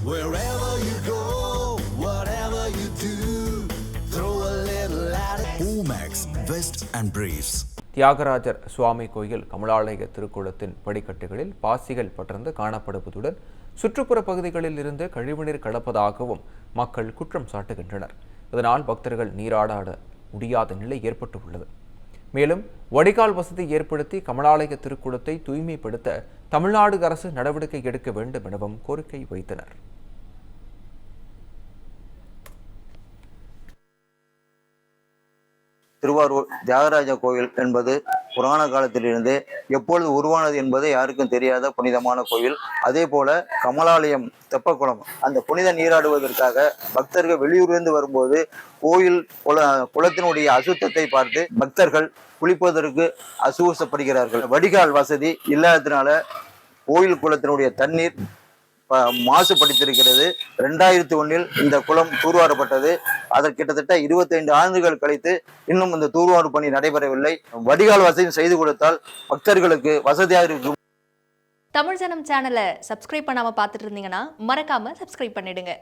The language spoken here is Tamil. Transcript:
Wherever you go, whatever you do, throw a little at it. Omax, Vest and Briefs. Thyagarajar சுவாமி கோயில் கமலாலய திருக்குளத்தின் படிக்கட்டுகளில் பாசிகள் படர்ந்து காணப்படுவதுடன் சுற்றுப்புற பகுதிகளில் இருந்து கழிவுநீர் கலப்பதாகவும் மக்கள் குற்றம் சாட்டுகின்றனர். இதனால் பக்தர்கள் நீராட முடியாத நிலை ஏற்பட்டுள்ளது. மேலும் வடிகால் வசதி ஏற்படுத்தி கமலாலய திருக்குளத்தை தூய்மைப்படுத்த தமிழ்நாடு அரசு நடவடிக்கை எடுக்க வேண்டும் எனவும் கோரிக்கை வைத்தனர். திருவாரூர் தியாகராஜ கோயில் என்பது புராண காலத்திலிருந்தே எப்பொழுது உருவானது என்பது யாருக்கும் தெரியாத புனிதமான கோயில். அதே போல கமலாலயம் தெப்பக்குளம், அந்த புனித நீராடுவதற்காக பக்தர்கள் வெளியூரிலிருந்து வரும்போது கோயில் குளத்தினுடைய அசுத்தத்தை பார்த்து பக்தர்கள் குளிப்பதற்கு அசுத்தப்படுகிறார்கள். வடிகால் வசதி இல்லாததுனால கோயில் குளத்தினுடைய தண்ணீர் மாசுபடுத்திருக்கிறது. 2001 இந்த குளம் தூர்வாரப்பட்டது. அதற்கு கிட்டத்தட்ட 25 ஆண்டுகள் கழித்து இன்னும் இந்த தூர்வாரு பணி நடைபெறவில்லை. வடிகால் வசதி செய்து கொடுத்தால் பக்தர்களுக்கு வசதியாக இருக்கும். தமிழ் ஜனம் சேனலை சப்ஸ்கிரைப் பண்ணாம பார்த்துட்டு இருந்தீங்கன்னா மறக்காம சப்ஸ்கிரைப் பண்ணிடுங்க.